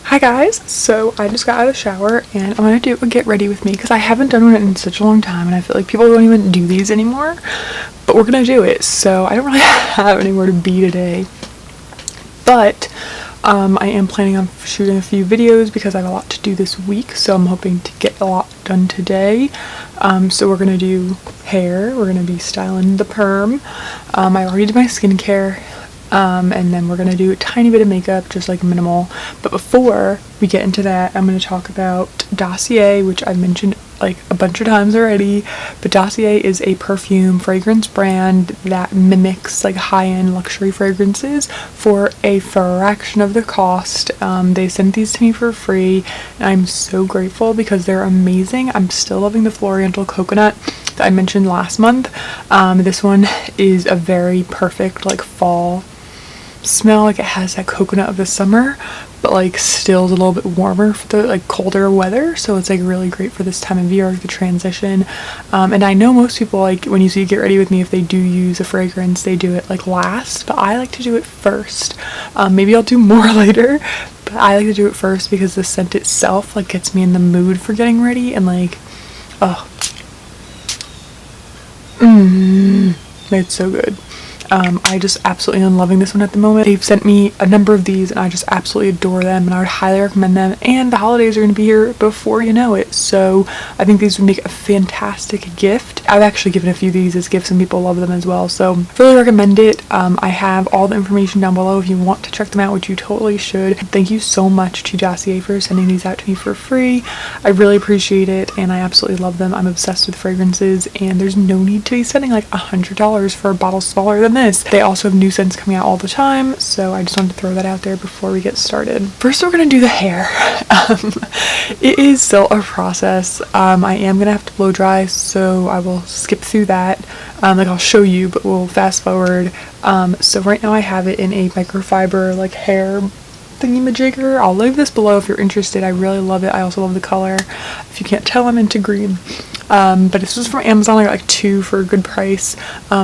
Hi guys, so I just got out of the shower and I'm gonna do a get ready with me because I haven't done one in such a long time and I feel like people don't even do these anymore, but we're gonna do it. So I don't really have anywhere to be today, but I am planning on shooting a few videos because I have a lot to do this week, so I'm hoping to get a lot done today. So we're gonna do hair, we're gonna be styling the perm. I already did my skincare. And then we're gonna do a tiny bit of makeup, just like minimal. But before we get into that, I'm gonna talk about Dossier, which I've mentioned like a bunch of times already. But Dossier is a perfume fragrance brand that mimics like high-end luxury fragrances for a fraction of the cost. They sent these to me for free and I'm so grateful because they're amazing. I'm still loving the Floriental coconut that I mentioned last month. This one is a very perfect like fall smell. Like it has that coconut of the summer, but like still is a little bit warmer for the like colder weather, so it's like really great for this time of year, like the transition. And I know most people, like when you see Get Ready With Me, if they do use a fragrance they do it like last, but I like to do it first. Maybe I'll do more later, but I like to do it first because the scent itself like gets me in the mood for getting ready and like it's so good. I just absolutely am loving this one at the moment. They've sent me a number of these and I just absolutely adore them and I would highly recommend them, and the holidays are going to be here before you know it, so I think these would make a fantastic gift. I've actually given a few of these as gifts and people love them as well, so really recommend it. I have all the information down below if you want to check them out, which you totally should. Thank you so much to Dossier for sending these out to me for free. I really appreciate it and I absolutely love them. I'm obsessed with fragrances and there's no need to be spending like $100 for a bottle smaller than this. They also have new scents coming out all the time, so I just wanted to throw that out there before we get started. First we're gonna do the hair. It is still a process. I am gonna have to blow dry, so I will skip through that. Like I'll show you, but we'll fast forward. So right now I have it in a microfiber like hair thingy-majigger. I'll leave this below if you're interested. I really love it. I also love the color. If you can't tell, I'm into green. But this was from Amazon. I got like 2 for a good price.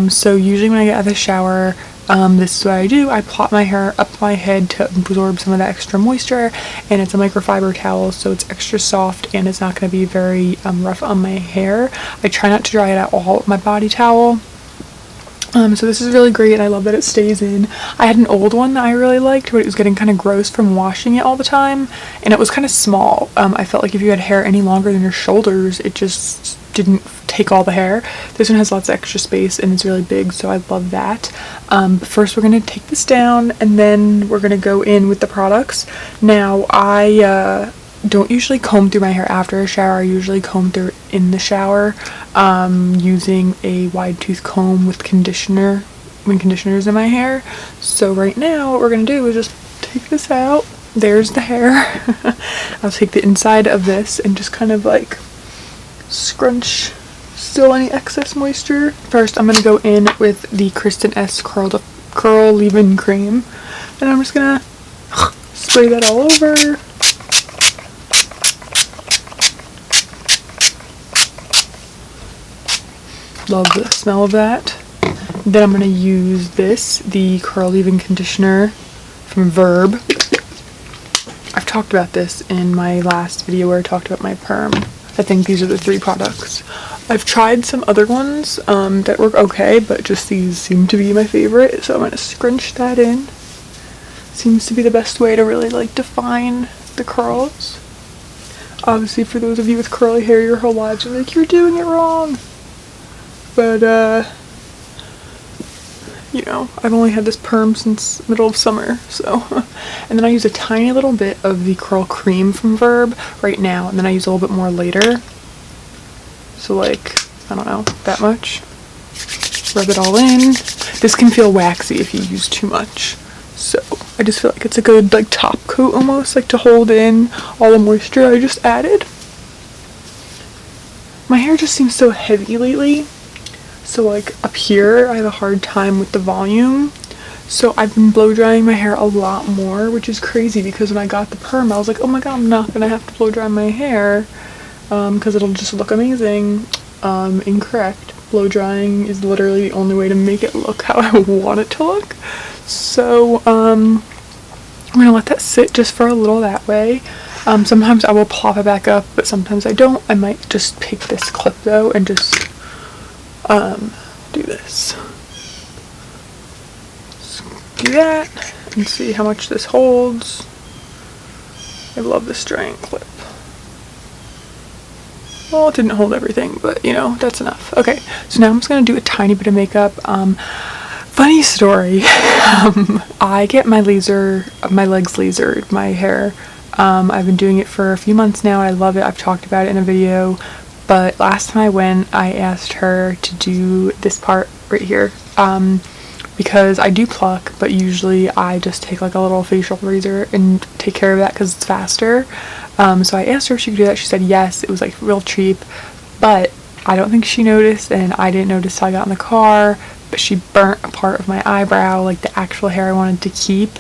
So usually when I get out of the shower, this is what I do. I plot my hair up my head to absorb some of that extra moisture, and it's a microfiber towel, so it's extra soft and it's not going to be very rough on my hair. I try not to dry it at all with my body towel. So this is really great and I love that it stays in. I had an old one that I really liked, but it was getting kind of gross from washing it all the time, and it was kind of small. I felt like if you had hair any longer than your shoulders, it just didn't take all the hair. This one has lots of extra space and it's really big, so I love that. But first we're going to take this down and then we're going to go in with the products. Now I don't usually comb through my hair after a shower. I usually comb through in the shower using a wide tooth comb with conditioner when conditioner's in my hair. So right now what we're gonna do is just take this out. There's the hair. I'll take the inside of this and just kind of like scrunch still any excess moisture. First I'm gonna go in with the Kristen S curl leave-in cream and I'm just gonna spray that all over. Love the smell of that. Then I'm going to use the curl leave-in conditioner from Verb. I've talked about this in my last video where I talked about my perm. I think these are the 3 products. I've tried some other ones that work okay, but just these seem to be my favorite, so I'm going to scrunch that in. Seems to be the best way to really like define the curls. Obviously for those of you with curly hair your whole lives are like, you're doing it wrong. But, you know, I've only had this perm since middle of summer, so. And then I use a tiny little bit of the curl cream from Verb right now, and then I use a little bit more later. So like, I don't know, that much. Rub it all in. This can feel waxy if you use too much. So I just feel like it's a good like top coat almost, like to hold in all the moisture I just added. My hair just seems so heavy lately. So like up here I have a hard time with the volume, so I've been blow drying my hair a lot more, which is crazy because when I got the perm I was like, oh my god, I'm not gonna have to blow dry my hair because it'll just look amazing. Incorrect. Blow drying is literally the only way to make it look how I want it to look. So I'm gonna let that sit just for a little that way. Sometimes I will plop it back up, but sometimes I don't. I might just pick this clip though and just do this. Just do that and see how much this holds. I love this giant clip. Well, it didn't hold everything, but you know, that's enough. Okay, so now I'm just gonna do a tiny bit of makeup. Funny story. I get my legs lasered, my hair. I've been doing it for a few months now and I love it. I've talked about it in a video, but last time I went, I asked her to do this part right here. Because I do pluck, but usually I just take like a little facial razor and take care of that because it's faster. So I asked her if she could do that. She said yes. It was like real cheap, but I don't think she noticed, and I didn't notice till I got in the car. But she burnt a part of my eyebrow, like the actual hair I wanted to keep.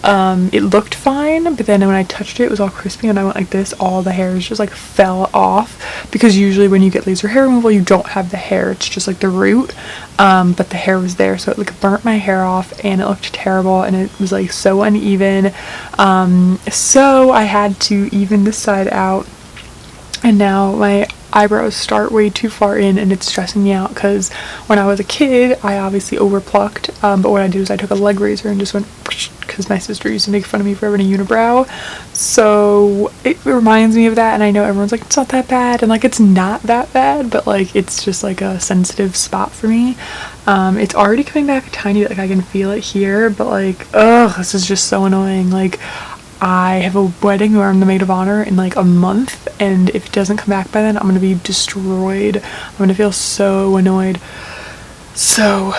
It looked fine, but then when I touched it, it was all crispy, and I went like this, all the hairs just like fell off, because usually when you get laser hair removal you don't have the hair, it's just like the root, but the hair was there, so it like burnt my hair off and it looked terrible and it was like so uneven. So I had to even this side out, and now my eyebrows start way too far in and it's stressing me out, because when I was a kid I obviously overplucked, but what I did is I took a leg razor and just went, because my sister used to make fun of me for having a unibrow, so it reminds me of that. And I know everyone's like, it's not that bad, and like it's not that bad, but like it's just like a sensitive spot for me. It's already coming back a tiny bit, like I can feel it here, but like, ugh, this is just so annoying. Like, I have a wedding where I'm the maid of honor in like a month, and if it doesn't come back by then, I'm gonna be destroyed. I'm gonna feel so annoyed. So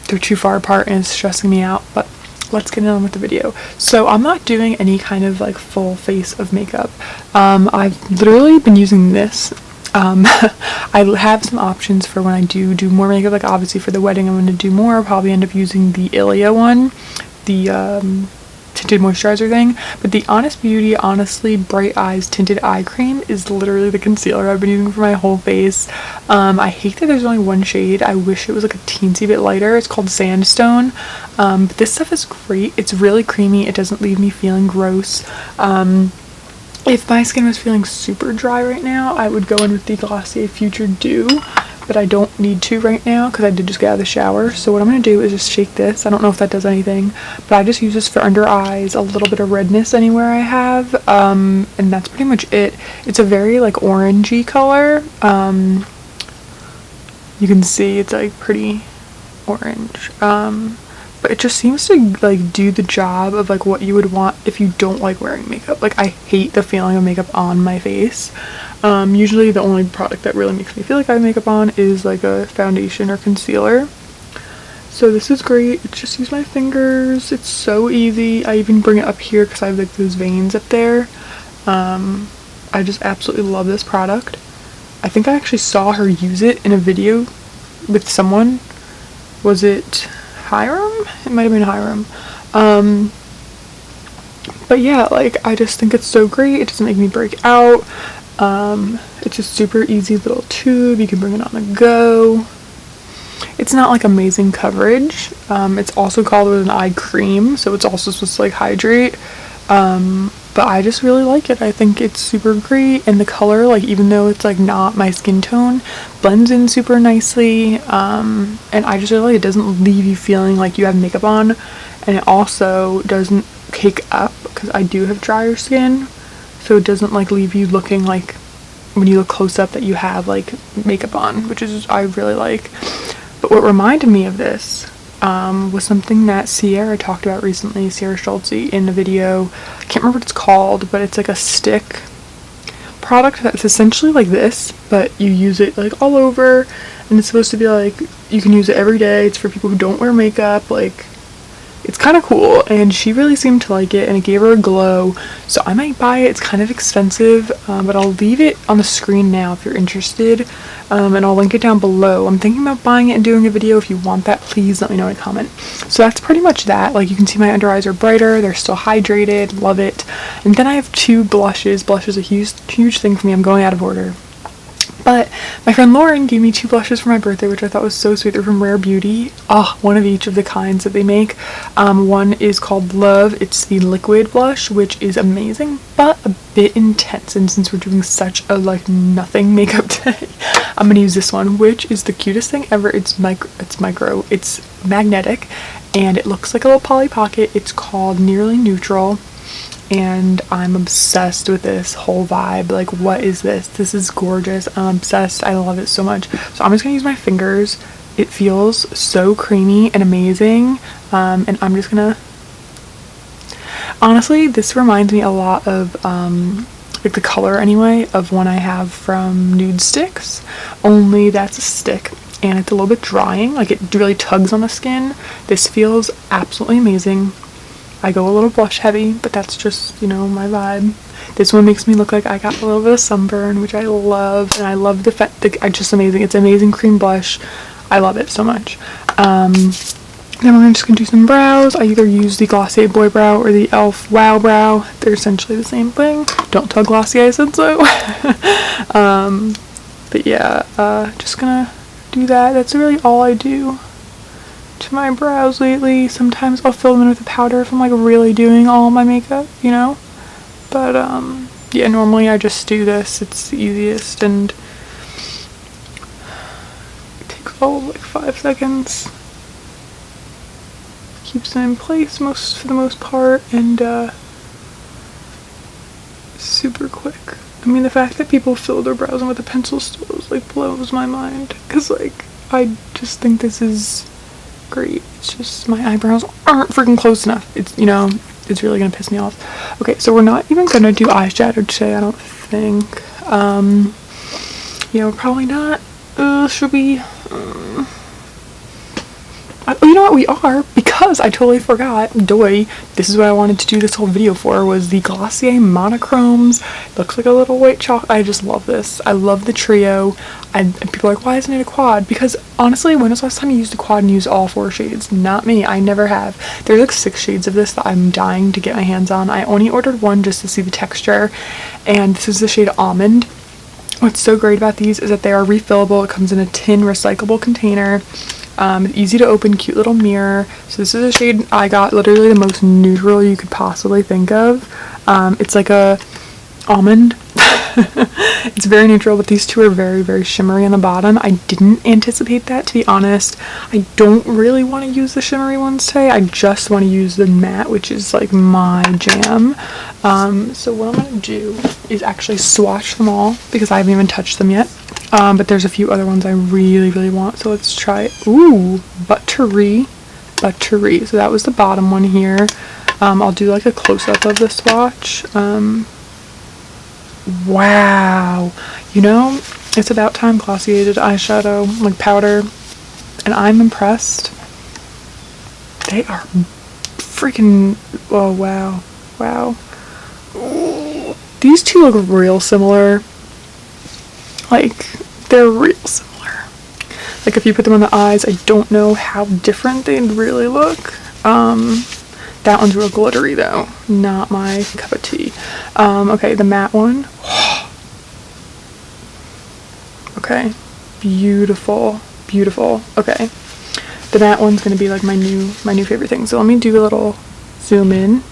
they're too far apart and it's stressing me out, but let's get on with the video. So I'm not doing any kind of like full face of makeup. I've literally been using this. I have some options for when I do more makeup, like obviously for the wedding I'm going to do more. I'll probably end up using the Ilia one, the tinted moisturizer thing, but the Honest Beauty Honestly Bright Eyes Tinted Eye Cream is literally the concealer I've been using for my whole face. I hate that there's only one shade. I wish it was like a teensy bit lighter. It's called Sandstone, but this stuff is great. It's really creamy. It doesn't leave me feeling gross. If my skin was feeling super dry right now, I would go in with the Glossier Future Dew, but I don't need to right now because I did just get out of the shower. So what I'm going to do is just shake this. I don't know if that does anything, but I just use this for under eyes, a little bit of redness anywhere I have, and that's pretty much it. It's a very like orangey color. You can see it's like pretty orange, but it just seems to like do the job of like what you would want if you don't like wearing makeup. Like, I hate the feeling of makeup on my face. Usually the only product that really makes me feel like I have makeup on is like a foundation or concealer. So this is great. It's just use my fingers. It's so easy. I even bring it up here because I have like those veins up there. I just absolutely love this product. I think I actually saw her use it in a video with someone. Was it Hiram? It might have been Hiram. But yeah, like I just think it's so great. It doesn't make me break out. It's just super easy little tube. You can bring it on the go. It's not like amazing coverage. It's also called with an eye cream, so it's also supposed to like hydrate. But I just really like it. I think it's super great, and the color, like even though it's like not my skin tone, blends in super nicely. And I just really like it doesn't leave you feeling like you have makeup on, and it also doesn't cake up because I do have drier skin, so it doesn't like leave you looking like when you look close up that you have like makeup on, which is I really like. But what reminded me of this was something that Sierra talked about recently, Sierra Schultze, in a video. I can't remember what it's called, but it's like a stick product that's essentially like this, but you use it like all over, and it's supposed to be like you can use it every day. It's for people who don't wear makeup. Like, it's kind of cool, and she really seemed to like it, and it gave her a glow, so I might buy it. It's kind of expensive, but I'll leave it on the screen now if you're interested, and I'll link it down below. I'm thinking about buying it and doing a video. If you want that, please let me know in a comment. So that's pretty much that. Like, you can see my under eyes are brighter, they're still hydrated, love it. And then I have two blushes. Blush is a huge thing for me. I'm going out of order. But My friend Lauren gave me 2 blushes for my birthday, which I thought was so sweet. They're from Rare Beauty. One of each of the kinds that they make. One is called Love. It's the liquid blush, which is amazing, but a bit intense. And since we're doing such a nothing makeup day, I'm gonna use this one, which is the cutest thing ever. It's micro. It's magnetic, and it looks like a little Polly Pocket. It's called Nearly Neutral. And I'm obsessed with this whole vibe. Like, what is this? This is gorgeous. I'm obsessed. I love it so much. So I'm just gonna use my fingers. It feels so creamy and amazing. And I'm just gonna, honestly, this reminds me a lot of like the color anyway of one I have from Nude Sticks, only that's a stick and it's a little bit drying. Like, it really tugs on the skin. This feels absolutely amazing. I go a little blush heavy, but that's just, my vibe. This one makes me look like I got a little bit of sunburn, which I love. And I love it's just amazing. It's amazing cream blush. I love it so much. Then we're just going to do some brows. I either use the Glossier Boy Brow or the e.l.f. Wow Brow. They're essentially the same thing. Don't tell Glossier I said so. But yeah, just going to do that. That's really all I do to my brows lately. Sometimes I'll fill them in with a powder if I'm really doing all my makeup, but yeah, normally I just do this. It's the easiest and it takes all of 5 seconds, keeps them in place for the most part, and super quick. I mean, the fact that people fill their brows in with a pencil still blows my mind, because I just think this is great. It's just my eyebrows aren't freaking close enough. It's really gonna piss me off. Okay, so we're not even gonna do eyeshadow today, I don't think. Yeah, we're probably not. Should we? You know what, we are, because I totally forgot. This is what I wanted to do this whole video for, was the Glossier Monochromes. Looks like a little white chocolate. I just love this. I love the trio. And people are like, why isn't it a quad? Because honestly, when was the last time you used a quad and used all 4 shades? Not me. I never have. There's 6 shades of this that I'm dying to get my hands on. I only ordered one just to see the texture, and this is the shade Almond. What's so great about these is that they are refillable. It comes in a tin recyclable container. Easy to open, cute little mirror. So this is a shade I got, literally the most neutral you could possibly think of. It's like a almond. It's very neutral, but these two are very, very shimmery on the bottom. I didn't anticipate that, to be honest. I don't really want to use the shimmery ones today. I just want to use the matte, which is my jam. So what I'm going to do is actually swatch them all, because I haven't even touched them yet. But there's a few other ones I really, really want. So let's try it. Ooh, Buttery. So that was the bottom one here. I'll do a close-up of the swatch. Wow. It's about time Glossier did eyeshadow, powder. And I'm impressed. They are freaking, oh wow. Wow. Ooh. These two look real similar. They're real similar. If you put them on the eyes, I don't know how different they'd really look. That one's real glittery though. Not my cup of tea. Okay, the matte one. Okay. Beautiful. Beautiful. Okay. The matte one's gonna be my new favorite thing. So let me do a little zoom in.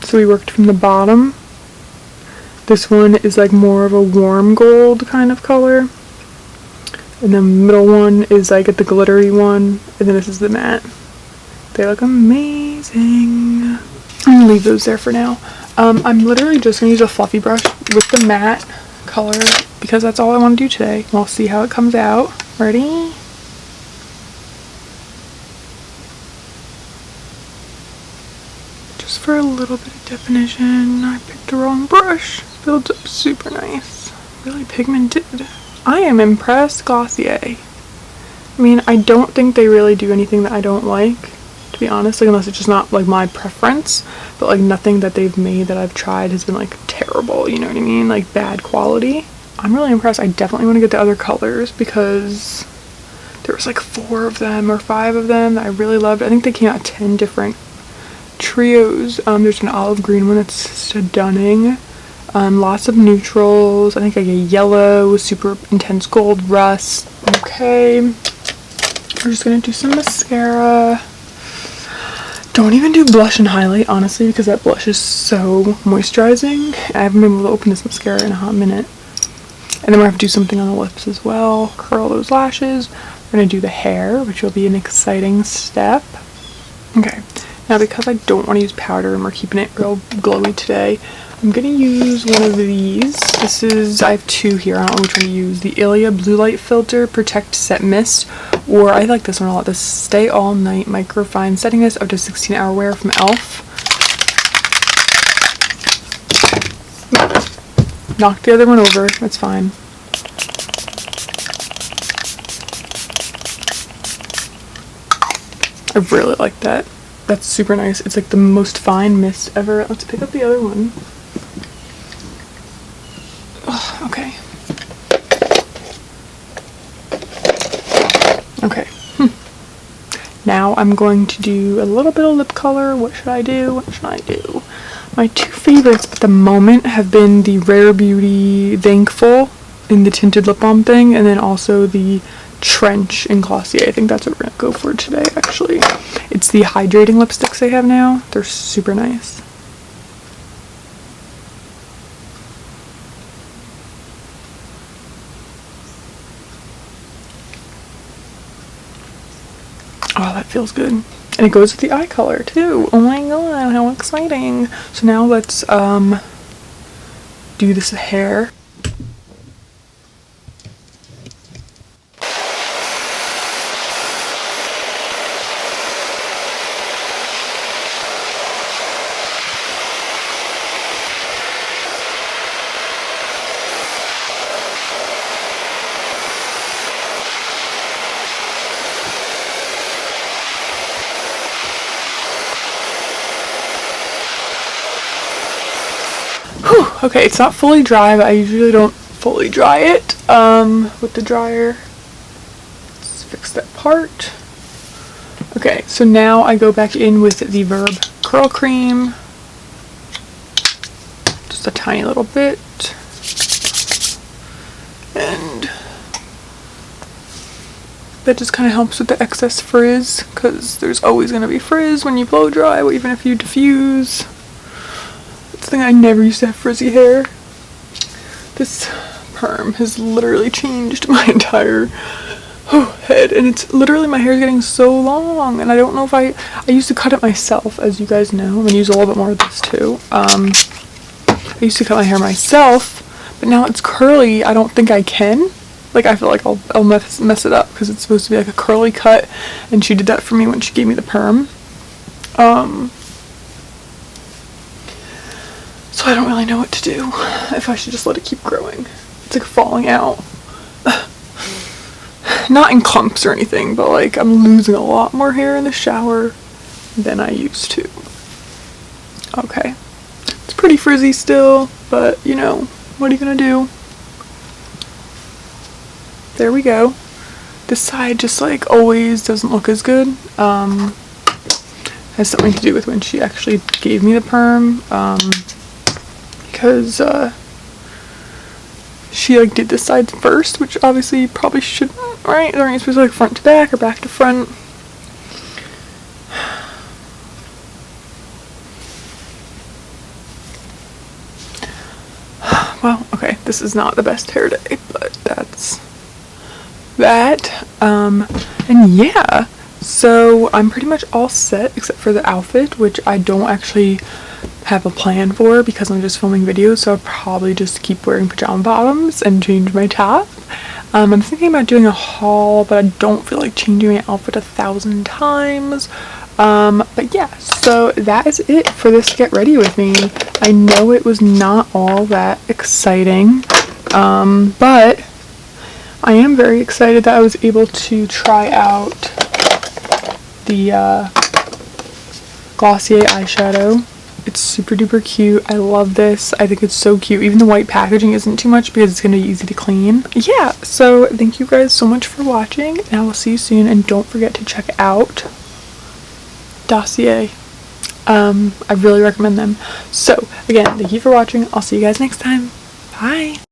So we worked from the bottom. This one is more of a warm gold kind of color. And the middle one is the glittery one. And then this is the matte. They look amazing. I'm gonna leave those there for now. I'm literally just gonna use a fluffy brush with the matte color, because that's all I want to do today. We'll see how it comes out. Ready? Just for a little bit of definition, I picked the wrong brush. Builds up super nice. Really pigmented. I am impressed, Glossier. I mean, I don't think they really do anything that I don't like, to be honest, unless it's just not my preference, but nothing that they've made that I've tried has been terrible, you know what I mean? Bad quality. I'm really impressed. I definitely want to get the other colors, because there was 4 of them or 5 of them that I really loved. I think they came out 10 different trios. There's an olive green one that's stunning. Lots of neutrals. I think I get yellow, super intense gold, rust. Okay. We're just gonna do some mascara. Don't even do blush and highlight, honestly, because that blush is so moisturizing. I haven't been able to open this mascara in a hot minute. And then we're gonna have to do something on the lips as well. Curl those lashes. We're gonna do the hair, which will be an exciting step. Okay, now because I don't want to use powder and we're keeping it real glowy today, I'm gonna use one of these. This is, I have two here, I don't know which one to use. The Ilia Blue Light Filter Protect Set Mist, or I like this one a lot, the Stay All Night Microfine Setting Mist up to 16-hour wear from e.l.f. Knocked the other one over, that's fine. I really like that. That's super nice. It's like the most fine mist ever. Let's pick up the other one. Ugh, okay. Okay. Now I'm going to do a little bit of lip color. What should I do? What should I do? My two favorites at the moment have been the Rare Beauty Thankful in the tinted lip balm thing, and then also the Trench in Glossier. I think that's what we're gonna go for today, actually. It's the hydrating lipsticks they have now. They're super nice. Oh, that feels good. And it goes with the eye color too. Oh my god, how exciting. So now let's do this hair. Okay, it's not fully dry, but I usually don't fully dry it with the dryer. Let's fix that part. Okay, so now I go back in with the Verb Curl Cream. Just a tiny little bit. And that just kind of helps with the excess frizz, because there's always going to be frizz when you blow dry, even if you diffuse. I never used to have frizzy hair. This perm has literally changed my entire head, and it's literally, my hair is getting so long, and I don't know if I used to cut it myself, as you guys know. I'm gonna use a little bit more of this too. I used to cut my hair myself, but now it's curly. I don't think I can. Like, I feel like I'll mess it up, because it's supposed to be like a curly cut, and she did that for me when she gave me the perm. So I don't really know what to do, if I should just let it keep growing. It's like falling out. Not in clumps or anything, but like I'm losing a lot more hair in the shower than I used to. Okay. It's pretty frizzy still, but you know, what are you gonna do? There we go. This side just like always doesn't look as good. Has something to do with when she actually gave me the perm. Because she like did this side first, which obviously you probably shouldn't, right? Aren't you supposed to like front to back or back to front? Well, okay, this is not the best hair day, but that's that. And yeah, so I'm pretty much all set except for the outfit, which I don't actually have a plan for because I'm just filming videos, so I'll probably just keep wearing pajama bottoms and change my top. I'm thinking about doing a haul, but I don't feel like changing my outfit 1,000 times. But yeah, so that is it for this get ready with me. I know it was not all that exciting, but I am very excited that I was able to try out the Glossier eyeshadow. It's super duper cute. I love this. I think it's so cute. Even the white packaging isn't too much because it's going to be easy to clean. Yeah, so thank you guys so much for watching, and I will see you soon. And don't forget to check out Dossier I really recommend them. So again, thank you for watching. I'll see you guys next time. Bye.